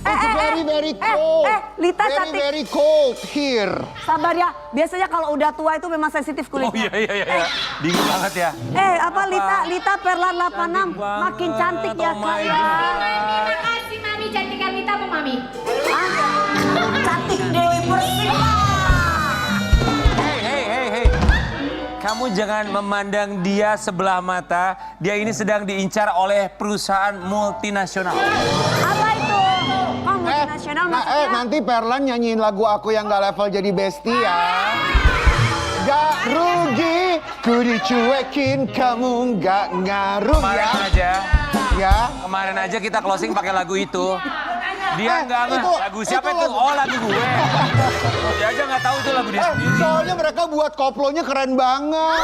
Very cold. Lita cantik. Very cold here. Sabar ya, biasanya kalau udah tua itu memang sensitif kulitnya. Oh iya. Dingin banget ya. Lita Perlan 86 makin cantik ya Kak ya. Terima kasih Mami, cantikan Lita apa Mami? Cantik Dewi Persik. Hey. Kamu jangan memandang dia sebelah mata. Dia ini sedang diincar oleh perusahaan multinasional. Apa itu? Oh, multinasional maksudnya? Nanti Perlan nyanyiin lagu aku yang gak level jadi bestie ya. Gak rugi, ku dicuekin, kamu gak ngaruh Kemarin aja kita closing pakai lagu itu. Dia enggak lagu siapa itu? Oh, lagu gue. Dia aja nggak tahu itu lagu dia sendiri. Soalnya mereka buat koplonya keren banget.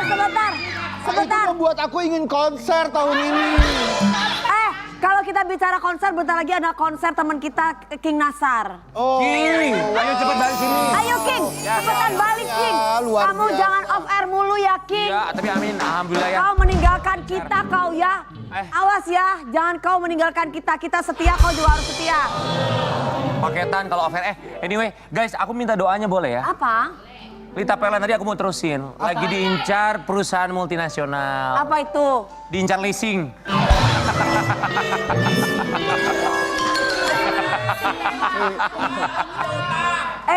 Sebentar. Itu membuat aku ingin konser tahun ini. Kalau kita bicara konser, bentar lagi ada konser teman kita King Nasar. King, ayo cepet balik sini. Ayo King, cepetan balik King. Kamu jangan off air mulu ya King. Iya, tapi amin, alhamdulillah ya. Kau meninggalkan kita kau ya. Awas ya, jangan kau meninggalkan kita. Kita setia, kau juga harus setia. Paketan kalau off air. Anyway, guys, aku minta doanya boleh ya? Apa? Lita Perlan tadi aku mau terusin. Lagi diincar perusahaan multinasional. Apa itu? Diincar leasing.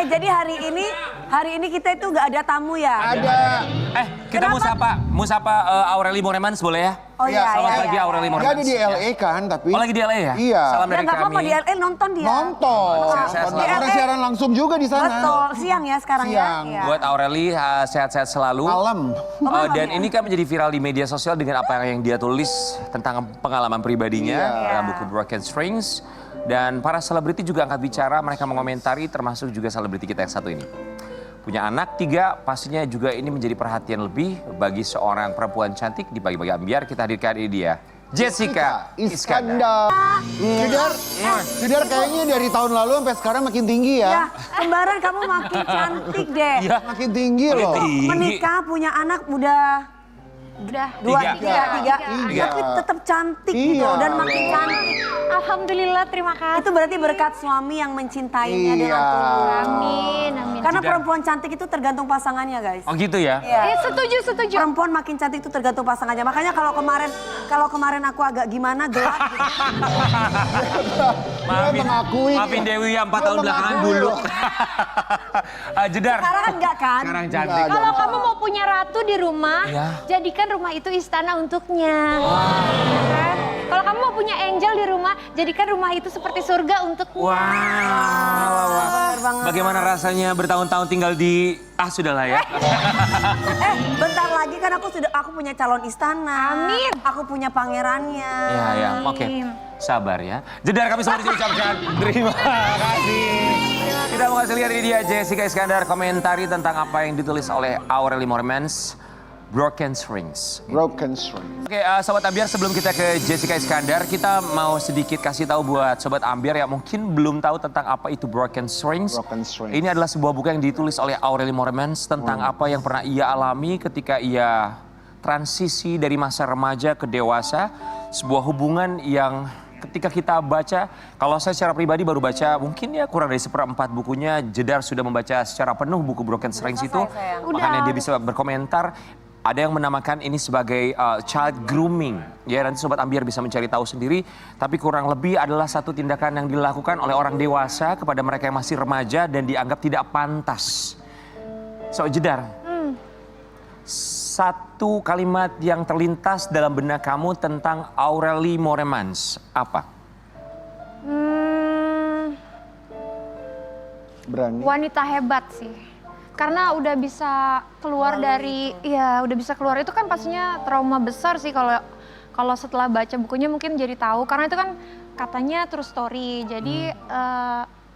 Jadi hari ini kita itu nggak ada tamu ya? Ada. Kita mau sapa Aureli Moremans boleh ya? Oh iya. Selamat pagi Aureli Moremans. Dia ada di LA kan tapi. Oh lagi di LA ya? Iya. Salam dari Nggak apa-apa kami. di LA nonton dia. Nonton. Ada siaran langsung juga di sana. Betul, siang ya sekarang Siang. ya. Buat Aureli sehat-sehat selalu. Malam. Dan ini kan menjadi viral di media sosial dengan apa yang dia tulis tentang pengalaman pribadinya dalam buku Broken Strings. Dan para selebriti juga angkat bicara, mereka mengomentari termasuk juga selebriti kita yang satu ini. Punya anak 3, pastinya juga ini menjadi perhatian lebih bagi seorang perempuan cantik di pagi-pagi ambiar. Kita hadirkan ini dia, Jessica Iskandar. Judar kayaknya dari tahun lalu sampai sekarang makin tinggi ya. Ya, kembaran kamu makin cantik deh. Iya. Makin tinggi loh. Menikah, punya anak udah tiga. Tapi tetap cantik gitu dan makin cantik. Alhamdulillah, terima kasih. Itu berarti berkat suami yang mencintainya dengan tulus. Amin. Karena perempuan cantik itu tergantung pasangannya guys. Oh gitu ya? Setuju. Perempuan makin cantik itu tergantung pasangannya. Makanya kalau kemarin aku agak gimana gelap gitu. Maafin Dewi yang 4 tahun belakangan dulu. Jedar. Sekarang kan enggak kan? Sekarang cantik. Kalau kamu mau punya ratu di rumah, jadikan rumah itu istana untuknya. Kan? Kalau kamu mau punya angel di rumah, jadikan rumah itu seperti surga untuknya. Wow. Bagaimana rasanya bertahun-tahun tinggal di... sudahlah ya. Bentar lagi kan aku punya calon istana. Amin. Aku punya pangerannya. Ya, oke. Sabar ya. Jedar kami semua diucapkan. Terima kasih. Kita mau kasih lihat ini dia Jessica Iskandar komentari tentang apa yang ditulis oleh Aureli Moremans. Broken Strings. Oke, Sobat Ambiar, sebelum kita ke Jessica Iskandar, kita mau sedikit kasih tahu buat Sobat Ambiar yang mungkin belum tahu tentang apa itu Broken Strings. Ini adalah sebuah buku yang ditulis oleh Aureli Moremans tentang apa yang pernah ia alami ketika ia transisi dari masa remaja ke dewasa. Sebuah hubungan yang ketika kita baca, kalau saya secara pribadi baru baca mungkin ya kurang dari 1/4 bukunya. Jedar sudah membaca secara penuh buku Broken Strings itu. Makanya dia bisa berkomentar. Ada yang menamakan ini sebagai child grooming. Ya, nanti Sobat Ambiar bisa mencari tahu sendiri. Tapi kurang lebih adalah satu tindakan yang dilakukan oleh orang dewasa kepada mereka yang masih remaja dan dianggap tidak pantas. So, Jedar. Satu kalimat yang terlintas dalam benak kamu tentang Aureli Moremans. Apa? Berani. Wanita hebat sih. Karena udah bisa keluar udah bisa keluar itu kan pastinya trauma besar sih kalau setelah baca bukunya mungkin jadi tahu. Karena itu kan katanya true story. Jadi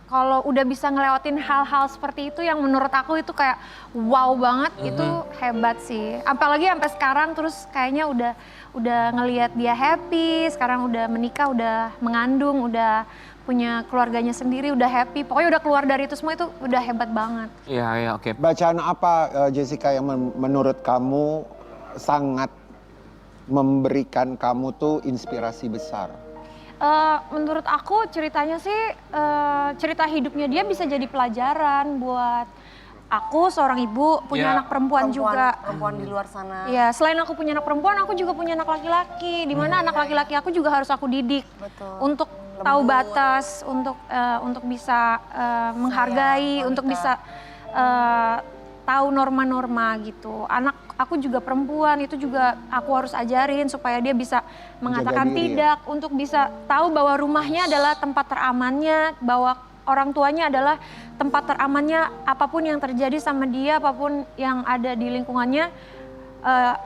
kalau udah bisa ngelewatin hal-hal seperti itu yang menurut aku itu kayak wow banget, itu hebat sih. Apalagi sampai sekarang terus kayaknya udah ngelihat dia happy, sekarang udah menikah, udah mengandung, udah punya keluarganya sendiri, udah happy. Pokoknya udah keluar dari itu semua, itu udah hebat banget. Iya, oke. Bacaan apa Jessica yang menurut kamu sangat memberikan kamu tuh inspirasi besar? Menurut aku ceritanya sih, cerita hidupnya dia bisa jadi pelajaran buat aku seorang ibu, punya anak perempuan juga. Perempuan di luar sana. Ya, selain aku punya anak perempuan, aku juga punya anak laki-laki. Di mana anak laki-laki aku juga harus aku didik. Betul. Untuk tahu batas, untuk bisa menghargai, untuk bisa tahu norma-norma gitu. Anak aku juga perempuan, itu juga aku harus ajarin supaya dia bisa mengatakan diri, tidak, untuk bisa tahu bahwa rumahnya adalah tempat teramannya, bahwa orang tuanya adalah tempat teramannya, apapun yang terjadi sama dia, apapun yang ada di lingkungannya,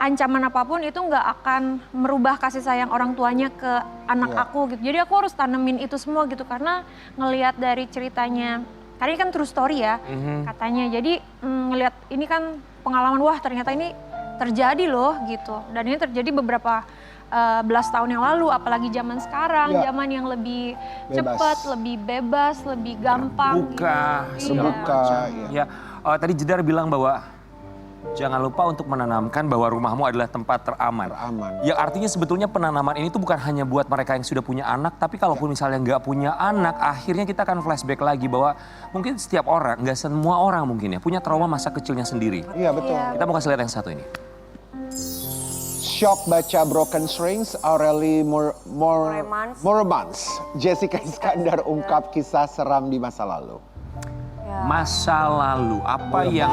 ancaman apapun itu nggak akan merubah kasih sayang orang tuanya ke anak aku gitu. Jadi aku harus tanemin itu semua gitu, karena ngelihat dari ceritanya, karena ini kan true story ya katanya. Jadi ngelihat ini kan pengalaman, wah ternyata ini terjadi loh gitu. Dan ini terjadi beberapa belas tahun yang lalu, apalagi zaman sekarang, zaman yang lebih cepat, lebih bebas, lebih gampang. Terbuka. Ya, tadi Jedar bilang bahwa jangan lupa untuk menanamkan bahwa rumahmu adalah tempat teraman. Ya artinya sebetulnya penanaman ini tuh bukan hanya buat mereka yang sudah punya anak, tapi kalaupun misalnya nggak punya anak, akhirnya kita akan flashback lagi bahwa mungkin setiap orang, nggak semua orang mungkin ya, punya trauma masa kecilnya sendiri. Iya betul. Kita mau kasih lihat yang satu ini. Shock baca Broken Strings, Aurelie Moremans. Jessica Iskandar ungkap kisah seram di masa lalu. Masa lalu, apa yang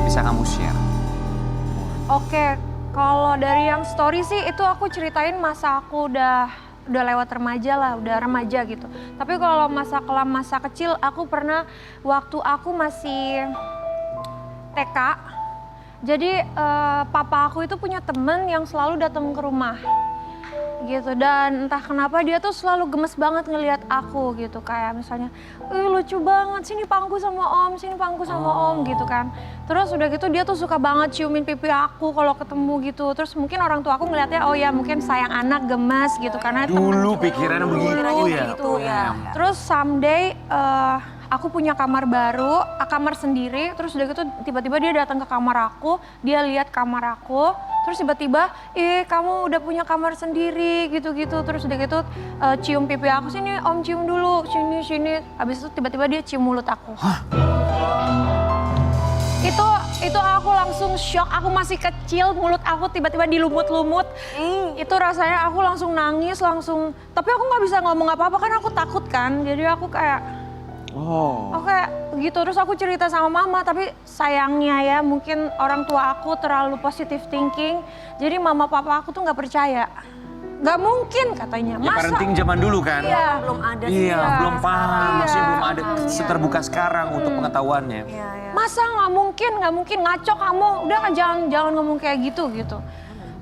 bisa kamu share? Oke, kalau dari yang story sih itu aku ceritain masa aku udah lewat remaja lah, udah remaja gitu. Tapi kalau masa kelam, masa kecil, aku pernah waktu aku masih TK. Jadi papa aku itu punya temen yang selalu datang ke rumah gitu, dan entah kenapa dia tuh selalu gemes banget ngelihat aku gitu, kayak misalnya, lucu banget, sini pangku sama om, sini pangku sama om gitu kan. Terus udah gitu dia tuh suka banget ciumin pipi aku kalau ketemu gitu. Terus mungkin orang tua aku ngelihatnya, oh ya mungkin sayang anak, gemes gitu, karena Dulu pikirannya begitu ya. Terus someday aku punya kamar baru, kamar sendiri, terus udah gitu tiba-tiba dia datang ke kamar aku, dia lihat kamar aku, terus tiba-tiba, kamu udah punya kamar sendiri gitu-gitu, terus udah gitu cium pipi aku, sini om cium dulu, sini, habis itu tiba-tiba dia cium mulut aku. Itu aku langsung shock, aku masih kecil, mulut aku tiba-tiba dilumut-lumut. Itu rasanya aku langsung nangis, tapi aku nggak bisa ngomong apa-apa kan aku takut kan, jadi aku kayak, oke gitu. Terus aku cerita sama mama, tapi sayangnya ya mungkin orang tua aku terlalu positive thinking, jadi mama papa aku tuh nggak percaya. Nggak mungkin katanya. Ya parenting zaman dulu kan? Iya, belum ada sih. Iya, belum paham, maksudnya belum ada seterbuka sekarang untuk pengetahuannya. Masa nggak mungkin ngaco kamu, udah jangan ngomong kayak gitu.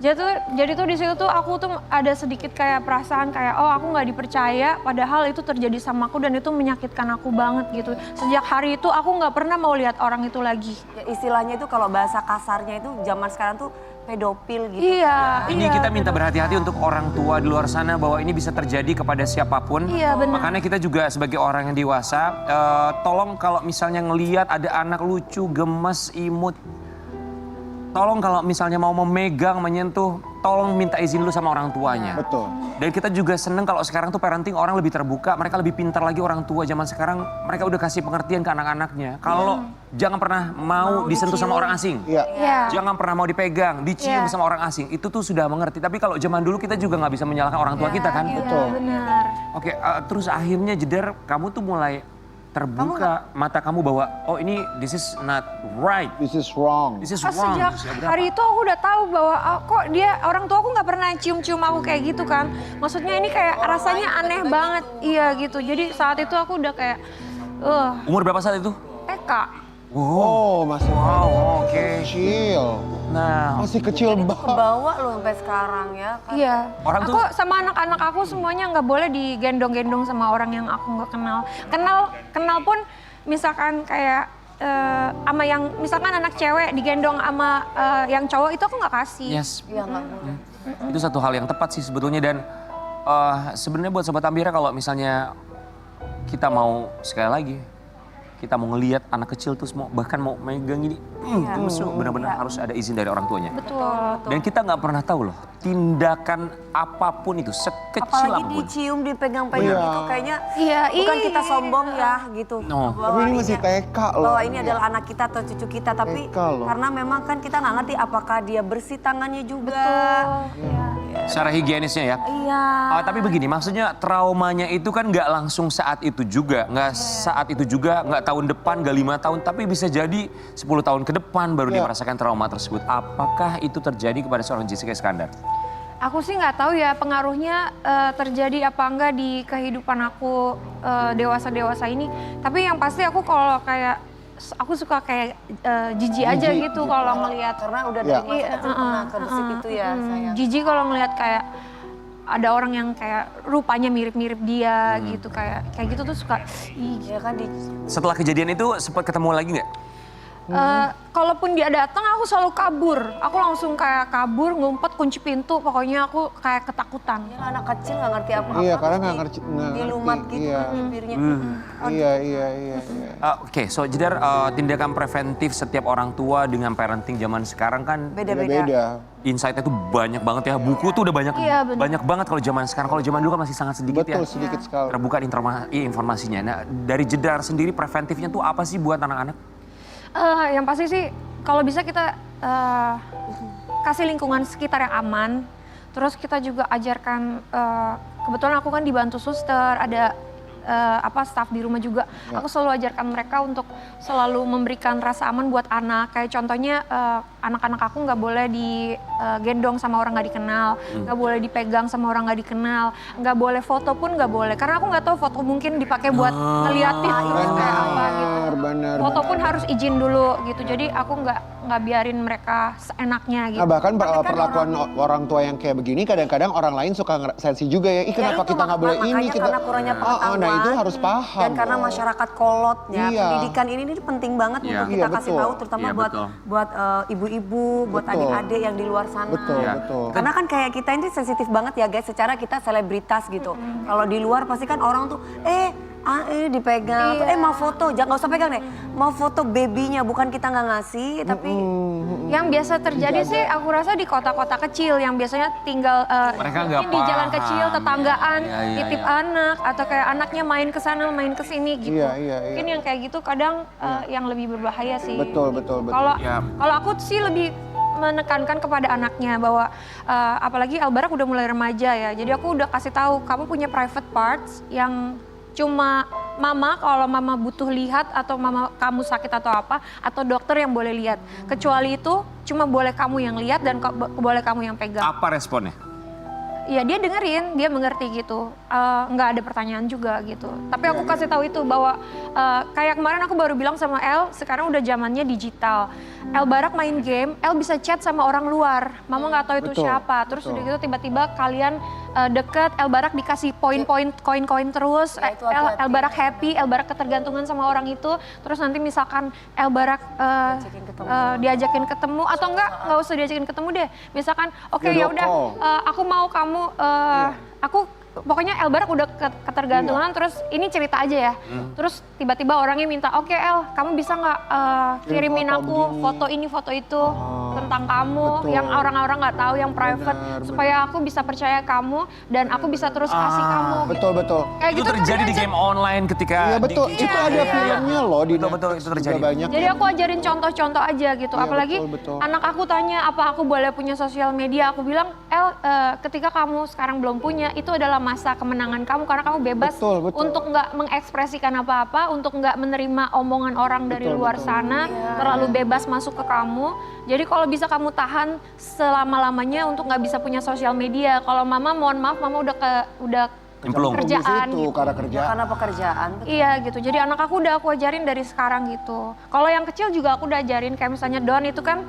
Jadi tuh di situ tuh aku tuh ada sedikit kayak perasaan kayak, oh aku nggak dipercaya, padahal itu terjadi sama aku dan itu menyakitkan aku banget gitu. Sejak hari itu aku nggak pernah mau lihat orang itu lagi. Ya, istilahnya itu kalau bahasa kasarnya itu zaman sekarang tuh pedofil gitu. Iya. Ini kita minta berhati-hati untuk orang tua di luar sana bahwa ini bisa terjadi kepada siapapun. Iya benar. Makanya kita juga sebagai orang yang dewasa, tolong kalau misalnya ngelihat ada anak lucu, gemes, imut, tolong kalau misalnya mau memegang, menyentuh, tolong minta izin dulu sama orang tuanya. Betul. Dan kita juga seneng kalau sekarang tuh parenting orang lebih terbuka, mereka lebih pintar lagi orang tua zaman sekarang, mereka udah kasih pengertian ke anak-anaknya. Kalau jangan pernah mau disentuh sama orang asing. Iya. Jangan pernah mau dipegang, dicium sama orang asing, itu tuh sudah mengerti. Tapi kalau zaman dulu kita juga nggak bisa menyalahkan orang tua kita kan. Betul. Benar. Oke, terus akhirnya Jedar, kamu tuh mulai terbuka mata kamu bahwa oh ini this is not right. This is wrong. This is wrong. Sejak hari itu aku udah tahu bahwa kok dia orang tua aku nggak pernah cium-cium aku kayak gitu kan. Maksudnya ini kayak rasanya aneh banget. Iya gitu. Jadi saat itu aku udah kayak Umur berapa saat itu? TK. Masih kecil. Nah, Masih kecil banget. Kebawa loh sampai sekarang ya. Kan? Iya. Orang Aku sama anak-anak aku semuanya nggak boleh digendong-gendong sama orang yang aku nggak kenal. Kenal pun misalkan kayak sama yang misalkan anak cewek digendong sama yang cowok itu aku nggak kasih. yes. Iya nggak boleh. Itu satu hal yang tepat sih sebetulnya, dan sebenarnya buat Sobat Ambira kalau misalnya kita mau sekali lagi, kita mau ngelihat anak kecil terus bahkan mau megang ini, terus benar-benar harus ada izin dari orang tuanya. Betul. Dan kita nggak pernah tahu loh, tindakan apapun itu, sekecil Apalagi apapun. dicium, dipegang-pegang itu kayaknya Iya, bukan iya. kita sombong ya gitu. No. Tapi ini masih TK loh. Bahwa ini adalah anak kita atau cucu kita, tapi TK loh. karena memang kan kita nggak ngerti apakah dia bersih tangannya juga. Secara higienisnya ya. Iya. Tapi begini, maksudnya traumanya itu kan nggak langsung saat itu juga, nggak saat itu juga, nggak tahun depan, nggak 5 tahun, tapi bisa jadi 10 tahun ke depan baru dia merasakan trauma tersebut. Apakah itu terjadi kepada seorang Jessica Iskandar? Aku sih nggak tahu ya pengaruhnya terjadi apa enggak di kehidupan aku dewasa-dewasa ini. Tapi yang pasti aku kalau kayak aku suka kayak jijik aja gitu kalau ngelihat. Karena udah dari masa kecil pernah kebesit itu ya sayang. Jijik kalau ngelihat kayak ada orang yang kayak rupanya mirip-mirip dia gitu, kayak gitu tuh suka Iya kan Setelah kejadian itu sempat ketemu lagi nggak? kalaupun dia datang aku selalu kabur. Aku langsung kayak kabur, ngumpet, kunci pintu. Pokoknya aku kayak ketakutan. ya, anak kecil nggak ngerti apa-apa. Iya, karena terus nggak ngerti. dilumat gitu Iya. kan bibirnya. Iya. Oke, so Jedar, tindakan preventif setiap orang tua dengan parenting zaman sekarang kan Beda-beda. insight-nya tuh banyak banget ya. Buku tuh udah banyak Iya, bener. banyak banget kalau zaman sekarang. Kalau zaman dulu kan masih sangat sedikit Betul, ya. sedikit sekali. Terbuka informasinya. Nah, dari Jedar sendiri preventifnya tuh apa sih buat anak-anak? Yang pasti sih kalau bisa kita kasih lingkungan sekitar yang aman. Terus kita juga ajarkan, kebetulan aku kan dibantu suster, ada staf di rumah juga. Aku selalu ajarkan mereka untuk selalu memberikan rasa aman buat anak. Kayak contohnya anak-anak aku nggak boleh digendong sama orang nggak dikenal, nggak boleh dipegang sama orang nggak dikenal, nggak boleh foto pun nggak boleh. Karena aku nggak tahu foto mungkin dipakai buat ngeliatin terus kayak apa gitu. Benar. Foto pun harus izin dulu gitu. Jadi aku nggak biarin mereka seenaknya gitu. Nah, bahkan perlakuan orang tua yang kayak begini kadang-kadang orang lain suka sensi juga ya. Ih, kenapa itu kita nggak boleh makanya ini? Kita karena kurangnya pengetahuan. Nah, itu harus paham. Dan karena loh. masyarakat kolot ya, Iya. pendidikan ini penting banget Iya. untuk kita Iya, kasih betul. tahu, terutama Iya, buat betul. buat ibu-ibu, buat Betul. adik-adik yang di luar sana. Betul, Iya. betul. Karena kan kayak kita ini sensitif banget ya guys, secara kita selebritas gitu. Kalau di luar pasti kan orang tuh, dipegang, Iya. mau foto, jangan nggak usah pegang deh, mau foto babynya, bukan kita nggak ngasih, tapi Yang biasa terjadi sih aku rasa di kota-kota kecil yang biasanya tinggal Mereka nggak mungkin di jalan paham. kecil, tetanggaan, Iya, iya, titip iya. anak atau kayak anaknya main ke sana, main ke sini gitu. Iya. Mungkin yang kayak gitu kadang yang lebih berbahaya sih. Betul. Kalau Ya. kalau aku sih lebih menekankan kepada anaknya bahwa apalagi Albarak udah mulai remaja ya. Jadi aku udah kasih tahu kamu punya private parts yang cuma mama kalau mama butuh lihat atau mama kamu sakit atau apa atau dokter yang boleh lihat. Kecuali itu cuma boleh kamu yang lihat dan boleh kamu yang pegang. Apa responnya? Ya dia dengerin, dia mengerti gitu. Nggak ada pertanyaan juga gitu. Tapi aku kasih tahu itu bahwa kayak kemarin aku baru bilang sama El, sekarang udah zamannya digital. El Barak main game, El bisa chat sama orang luar. Mama nggak tahu itu Betul, siapa. Terus betul. udah gitu tiba-tiba kalian deket, El Barak dikasih poin-poin, koin-koin terus. Ya, itu El hati-hati. Barak happy, El Barak ketergantungan sama orang itu. Terus nanti misalkan El Barak diajakin ketemu atau nggak usah diajakin ketemu deh. Misalkan oke ya Video udah call. aku mau kamu aku pokoknya El Barak udah ketergantungan terus ini cerita aja ya. Terus tiba-tiba orangnya minta, "Oke El, kamu bisa nggak kirimin foto aku begini." foto ini foto itu tentang kamu betul. yang orang-orang nggak tahu yang private Benar, supaya aku bisa percaya kamu dan aku bisa terus kasih kamu." Betul. Kayak Itu gitu terjadi di aja. game online ketika Iya betul, di- itu ada filmnya loh di Betul, Netflix itu juga terjadi. banyak. Jadi aku ajarin contoh-contoh aja gitu. Iya, Apalagi betul. anak aku tanya apa aku boleh punya sosial media. Aku bilang, El, ketika kamu sekarang belum punya, itu adalah masa kemenangan kamu karena kamu bebas Betul. untuk nggak mengekspresikan apa-apa, untuk nggak menerima omongan orang dari Betul, luar betul. sana, terlalu bebas masuk ke kamu. Jadi kalau bisa kamu tahan selama-lamanya untuk nggak bisa punya sosial media. Kalau mama, mohon maaf, mama udah Nyemplung. kerjaan Di situ, gitu. karena kerjaan. karena pekerjaan. Iya gitu, jadi anak aku udah aku ajarin dari sekarang gitu. Kalau yang kecil juga aku udah ajarin, kayak misalnya Don itu kan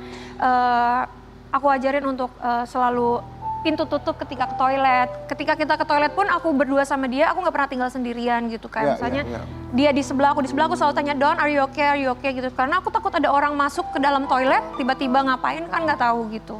aku ajarin untuk selalu pintu tutup ketika ke toilet. Ketika kita ke toilet pun aku berdua sama dia, aku nggak pernah tinggal sendirian gitu. Kayak Iya, misalnya iya. dia di sebelah aku selalu tanya, Don, are you okay gitu. Karena aku takut ada orang masuk ke dalam toilet, tiba-tiba ngapain kan nggak tahu gitu.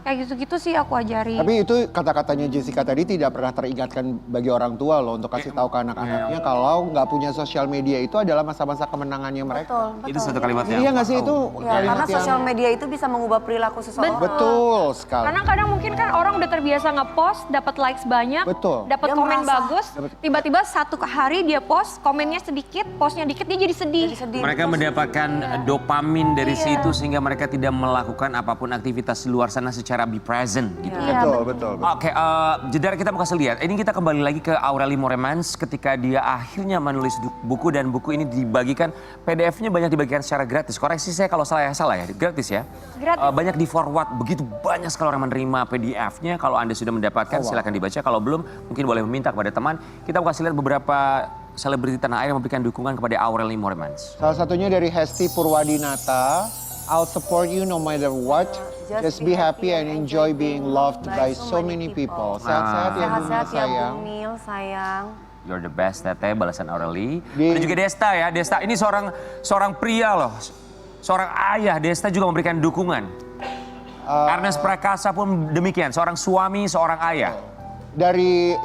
Kayak gitu-gitu sih aku ajari. Tapi itu kata-katanya Jessica tadi tidak pernah teringatkan bagi orang tua loh untuk kasih tahu ke anak-anaknya kalau nggak punya sosial media itu adalah masa-masa kemenangannya mereka. Itu satu kalimat yang Iya nggak sih itu Ya, kalimat karena yang sosial media itu bisa mengubah perilaku seseorang. betul sekali. Karena kadang mungkin kan orang udah terbiasa nge-post, dapat likes banyak, Betul. dapat Dia komen merasa- bagus, tiba-tiba satu hari dia post, komennya sedikit, postnya dikit, dia jadi sedih. Jadi sedih. mereka mendapatkan dopamin dari situ sehingga mereka tidak melakukan apapun aktivitas di luar sana secara be present gitu. Iya, Betul. Oke, Jedar kita mau kasih lihat. Ini kita kembali lagi ke Aureli Moremans ketika dia akhirnya menulis buku dan buku ini dibagikan. PDF-nya banyak dibagikan secara gratis. Koreksi saya kalau salah ya, gratis ya. Gratis. Banyak di forward, begitu banyak sekali orang menerima PDF-nya. Kalau Anda sudah mendapatkan silakan dibaca. Kalau belum mungkin boleh meminta kepada teman. Kita mau kasih lihat beberapa selebriti tanah air yang memberikan dukungan kepada Aureli Moremans. Salah satunya dari Hesti Purwadinata. I'll support you no matter what. Just be happy and enjoy being loved by so many people. Sehat-sehat ya Bumil Sehat-sehat ya sayang. Bumil sayang. You're the best, Teteh, balasan Aureli. Di- Ada juga Desta ya. Desta ini seorang pria loh. Seorang ayah, Desta juga memberikan dukungan. Ernest Prakasa pun demikian, seorang suami, seorang ayah. Dari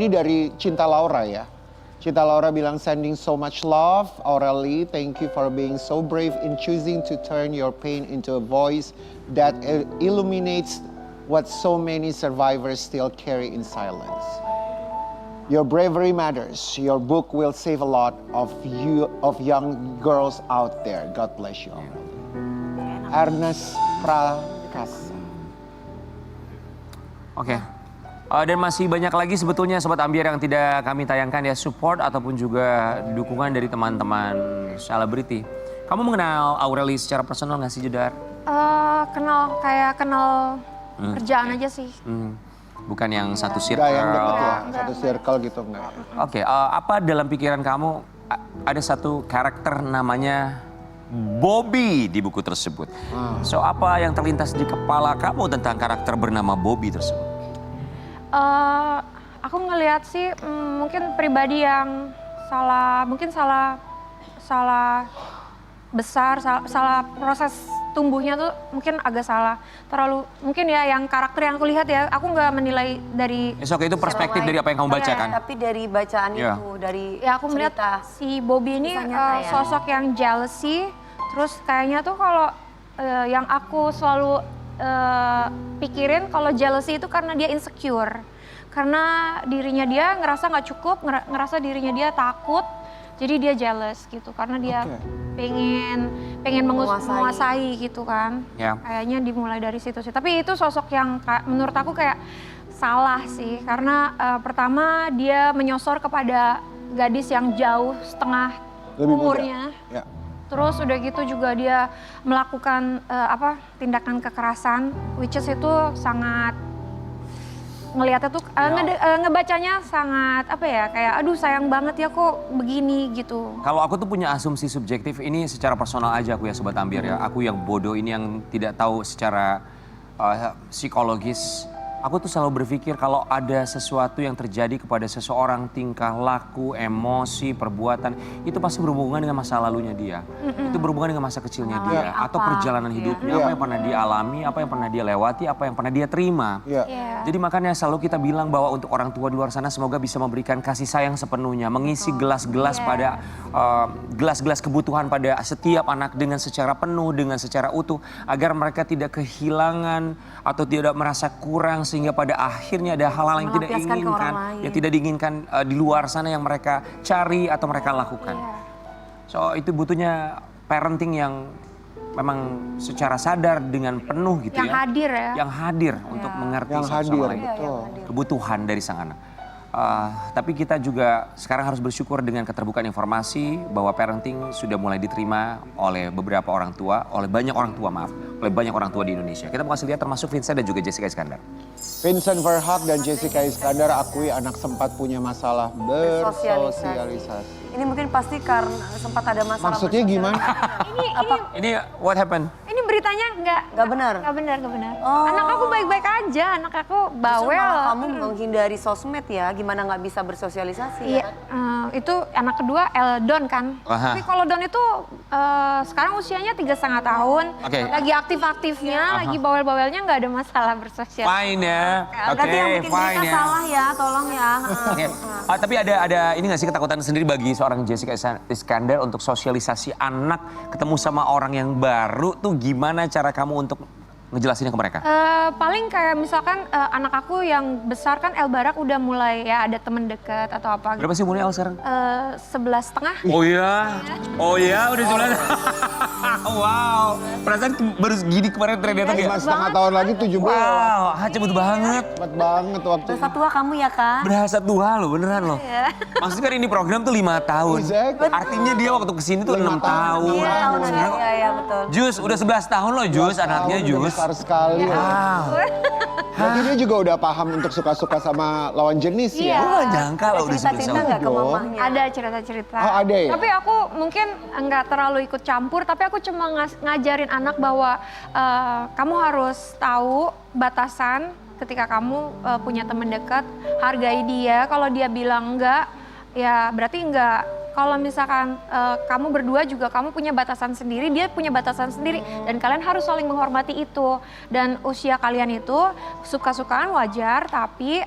dari Cinta Laura ya. Cinta Laura bilang sending so much love. Aureli, thank you for being so brave in choosing to turn your pain into a voice that illuminates what so many survivors still carry in silence. Your bravery matters. Your book will save a lot of young girls out there. God bless you, Aureli. Ernest Prakasa. Oke. Dan masih banyak lagi sebetulnya Sobat Ambiar yang tidak kami tayangkan ya, support ataupun juga dukungan dari teman-teman selebriti. Kamu mengenal Aureli secara personal nggak sih, Jedar? Kenal kerjaan aja sih. Bukan yang satu Enggak circle. yang deket ya, satu circle gitu enggak ya? Oke, apa dalam pikiran kamu ada satu karakter namanya Bobby di buku tersebut. So apa yang terlintas di kepala kamu tentang karakter bernama Bobby tersebut? Aku ngelihat sih mungkin pribadi yang salah besar, salah proses tumbuhnya tuh mungkin agak salah. Terlalu mungkin ya yang karakter yang aku lihat ya, aku nggak menilai dari Oke, itu perspektif dari apa yang kamu baca kan? Tapi dari bacaan Iya. itu, dari ya aku melihat cerita. si Bobby ini Kisah nyata ya. sosok yang jealousy, terus kayaknya tuh kalau yang aku selalu pikirin kalau jealousy itu karena dia insecure, karena dirinya dia ngerasa nggak cukup, ngerasa dirinya dia takut, jadi dia jealous gitu, karena dia pengen menguasai gitu kan. Ya. Kayaknya dimulai dari situ sih. Tapi itu sosok yang menurut aku kayak salah sih, karena pertama dia menyosor kepada gadis yang jauh setengah Lebih muda. umurnya. Ya. Terus udah gitu juga dia melakukan tindakan kekerasan, which is itu sangat ngelihatnya tuh ngebacanya sangat kayak aduh sayang banget ya kok begini gitu. Kalau aku tuh punya asumsi subjektif ini secara personal aja aku ya Sobat Ambiar ya. Aku yang bodoh ini yang tidak tahu secara psikologis. Aku tuh selalu berpikir kalau ada sesuatu yang terjadi kepada seseorang, tingkah laku, emosi, perbuatan, itu pasti berhubungan dengan masa lalunya dia. Itu berhubungan dengan masa kecilnya dia, atau perjalanan hidupnya, apa yang pernah dia alami, apa yang pernah dia lewati, apa yang pernah dia terima. Iya. Jadi makanya selalu kita bilang bahwa untuk orang tua di luar sana semoga bisa memberikan kasih sayang sepenuhnya, mengisi gelas-gelas pada gelas-gelas kebutuhan pada setiap anak dengan secara penuh, dengan secara utuh, agar mereka tidak kehilangan atau tidak merasa kurang sehingga pada akhirnya ada hal-hal yang tidak Melampiaskan ke diinginkan, orang lain. yang tidak diinginkan di luar sana yang mereka cari atau mereka lakukan. So itu butuhnya parenting yang memang secara sadar dengan penuh gitu Yang ya. hadir ya. Yang hadir untuk mengerti Yang satu sama hadir, lain. betul. Kebutuhan dari sang anak. Tapi kita juga sekarang harus bersyukur dengan keterbukaan informasi bahwa parenting sudah mulai diterima oleh beberapa orang tua, oleh banyak orang tua di Indonesia. Kita mau kasih lihat termasuk Vincent dan juga Jessica Iskandar. Vincent Verhaak dan Jessica Iskandar akui anak sempat punya masalah bersosialisasi. Ini mungkin pasti karena sempat ada masalah. Maksudnya gimana? Ini what happened? Ini beritanya Nggak benar? Nggak benar, nggak benar. Oh. Anak aku baik-baik aja, anak aku Justru bawel. malah kamu menghindari sosmed ya, gimana nggak bisa bersosialisasi Iya, ya? itu anak kedua Don kan. Aha. Tapi kalau Don itu sekarang usianya 3,5 tahun. Oke. Lagi aktif-aktifnya, lagi bawel-bawelnya nggak ada masalah bersosial. Fine ya. Oke, Berarti yang bikin fine kita ya. salah ya, tolong ya. Oke. Tapi ada ini nggak sih ketakutan sendiri bagi seorang Jessica Iskandar untuk sosialisasi anak ketemu sama orang yang baru tuh gimana cara kamu untuk ngejelasinnya ke mereka? Paling kayak misalkan anak aku yang besar kan El Barak udah mulai ya ada temen deket atau apa gitu. Berapa sih umurnya El sekarang? 11,5. Oh iya udah 9. Wow, perasaan baru gini kemarin trennya tuh ya. 5,5 tahun lagi 17. Wow, cepet banget. Cepet banget waktu. Berasa tua kamu ya Kak? Berasa tua loh, beneran loh. Maksudnya kan ini program tuh 5 tahun. Exactly. Artinya dia waktu kesini tuh 6 5 tahun. tahun. Iya, tahunan ya, iya betul. Jus, udah 11 tahun loh Jus, anaknya Udah Jus. besar sekali. Wow. Berarti dia juga udah paham untuk suka-suka sama lawan jenis Iya. ya? Gue gak nyangka loh udah Cerita-cerita sebesar. nggak ke dong. mamahnya? Ada cerita-cerita. Oh, ada ya? Tapi aku mungkin nggak terlalu ikut campur, tapi aku cuma ngajarin anak bahwa kamu harus tahu batasan ketika kamu punya teman dekat, hargai dia. Kalau dia bilang enggak, ya berarti enggak. Kalau misalkan kamu berdua juga kamu punya batasan sendiri, dia punya batasan sendiri. Dan kalian harus saling menghormati itu. Dan usia kalian itu suka-sukaan wajar, tapi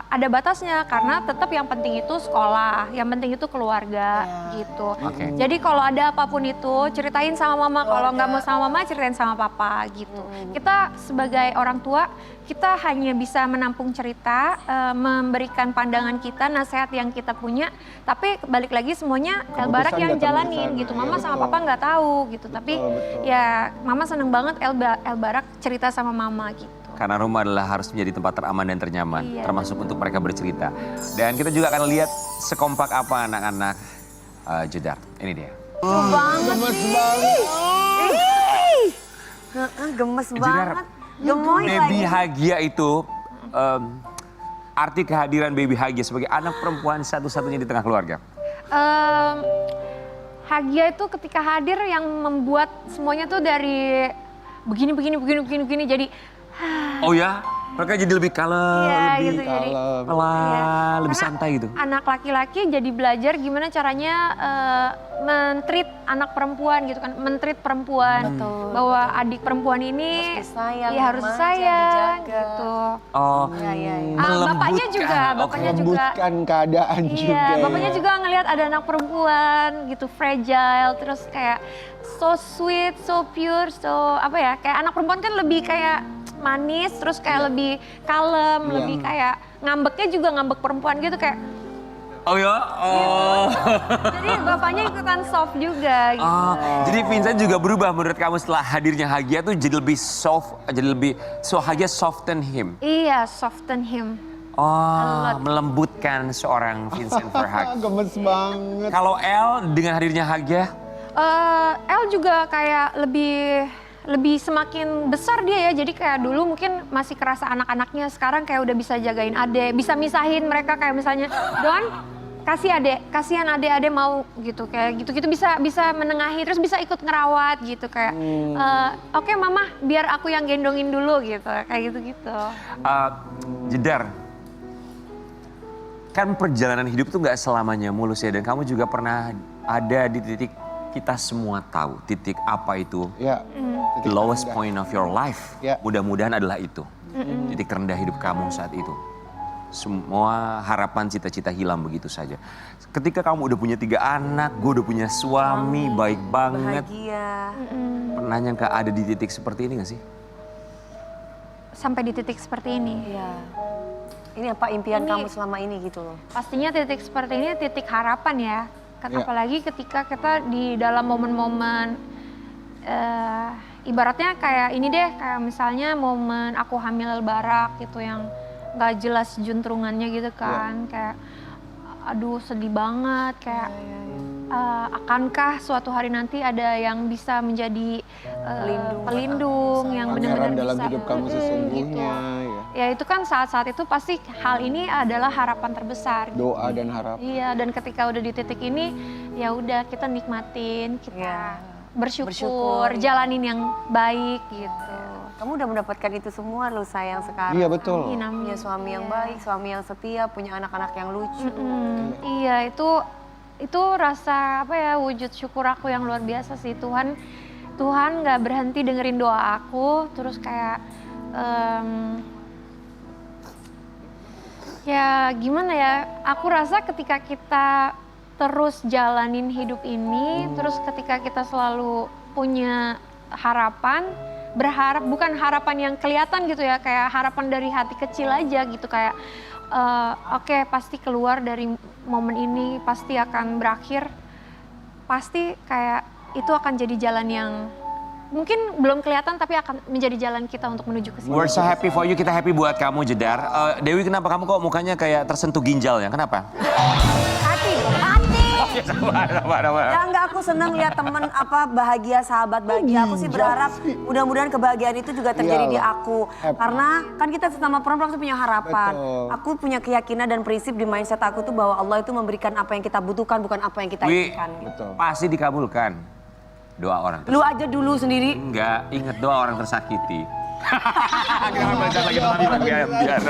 ada batasnya. Karena tetap yang penting itu sekolah, yang penting itu keluarga gitu. Oke. Jadi kalau ada apapun itu ceritain sama mama, kalau nggak mau sama mama ceritain sama papa gitu. Kita sebagai orang tua, kita hanya bisa menampung cerita, memberikan pandangan kita, nasihat yang kita punya, tapi balik lagi semuanya El Barak Keputusan yang datang dari jalanin sana. gitu. Ya, Mama sama betul. papa nggak tahu gitu, tapi betul. ya mama seneng banget El Barak cerita sama mama gitu. Karena rumah adalah harus menjadi tempat teraman dan ternyaman, Iya. termasuk untuk mereka bercerita. Dan kita juga akan lihat sekompak apa anak-anak Jedar. Ini dia. Gemes banget. Gemes Jedar, banget. Gemoy Baby lagi. Hagia itu, arti kehadiran Baby Hagia sebagai anak perempuan satu-satunya di tengah keluarga. Hagia itu ketika hadir yang membuat semuanya tuh dari begini jadi Oh ya, mereka jadi lebih kalem, ya lebih gitu jadi Kalem. pelan, lebih Karena santai gitu. anak laki-laki jadi belajar gimana caranya men-treat anak perempuan gitu kan, men-treat perempuan. Bahwa adik perempuan ini Harus disayang, ya harus dimanja, sayang dijaga. gitu. Oh, Iya. Bapaknya juga, bapaknya juga. Lembutkan keadaan juga. Iya, bapaknya ya. juga ngelihat ada anak perempuan gitu fragile, terus kayak so sweet, so pure, so apa ya? Kayak anak perempuan kan lebih kayak manis, terus kayak lebih kalem, Iya. lebih kayak ngambeknya juga ngambek perempuan gitu kayak. oh ya, oh. Jadi bapaknya ikutan soft juga gitu. Oh, jadi Vincent juga berubah menurut kamu setelah hadirnya Hagia tuh jadi lebih soft, jadi lebih Hagia soften him. Iya, soften him. Oh, melembutkan seorang Vincent Verhagen. Gemes banget. Kalau El dengan hadirnya Hagia, El juga kayak lebih semakin besar dia ya, jadi kayak dulu mungkin masih kerasa anak-anaknya, sekarang kayak udah bisa jagain adek, bisa misahin mereka kayak misalnya Don kasih adek, kasihan adek mau gitu kayak gitu-gitu bisa menengahi, terus bisa ikut ngerawat gitu kayak oke mama biar aku yang gendongin dulu gitu kayak gitu-gitu. Jedar, kan perjalanan hidup tuh nggak selamanya mulus ya, dan kamu juga pernah ada di titik kita semua tahu titik apa itu. Ya. The lowest point of your life, Ya. mudah-mudahan adalah itu. Titik terendah hidup kamu saat itu. Semua harapan cita-cita hilang begitu saja. Ketika kamu udah punya 3 anak, gue udah punya suami, baik banget. Bahagia. Pernah nyangka ada di titik seperti ini gak sih? Sampai di titik seperti ini. Iya. Ini apa impian Ini- kamu selama ini gitu loh? Pastinya titik seperti ini titik harapan ya. Kan Iya. apalagi ketika kita di dalam momen-momen ibaratnya kayak ini deh, kayak misalnya momen aku hamil Barak gitu yang gak jelas juntrungannya gitu kan. Kayak aduh sedih banget kayak akankah suatu hari nanti ada yang bisa menjadi pelindung yang benar-benar Pangeran dalam bisa hidup kamu gitu. sesungguhnya. Ya. Ya itu kan saat-saat itu pasti hal ini adalah harapan terbesar. Doa dan harapan. Iya, dan ketika udah di titik ini, ya udah kita nikmatin, kita Iya. bersyukur, jalanin yang baik gitu. Kamu udah mendapatkan itu semua lo sayang sekarang. Iya betul. Amin, amin. Punya suami yang baik, suami yang setia, punya anak-anak yang lucu. Iya, itu rasa apa ya, wujud syukur aku yang luar biasa sih. Tuhan nggak berhenti dengerin doa aku, terus kayak ya gimana ya, aku rasa ketika kita terus jalanin hidup ini, terus ketika kita selalu punya harapan, berharap, bukan harapan yang kelihatan gitu ya, kayak harapan dari hati kecil aja gitu, kayak oke, pasti keluar dari momen ini, pasti akan berakhir, pasti kayak itu akan jadi jalan yang mungkin belum kelihatan tapi akan menjadi jalan kita untuk menuju ke situ. We're so happy for you, kita happy buat kamu Jedar. Dewi, kenapa kamu kok mukanya kayak tersentuh ginjal ya? Kenapa? Hati. Sabar. Ya enggak, aku seneng lihat temen bahagia, sahabat bahagia. Aku sih berharap mudah-mudahan kebahagiaan itu juga terjadi di aku. Karena kan kita sesama perempuan tuh punya harapan. Betul. Aku punya keyakinan dan prinsip di mindset aku tuh bahwa Allah itu memberikan apa yang kita butuhkan, bukan apa yang kita inginkan. Betul. Pasti dikabulkan. Doa orang Lu aja dulu sendiri. Enggak, inget doa orang tersakiti. Kita akan belajar lagi tentang biar.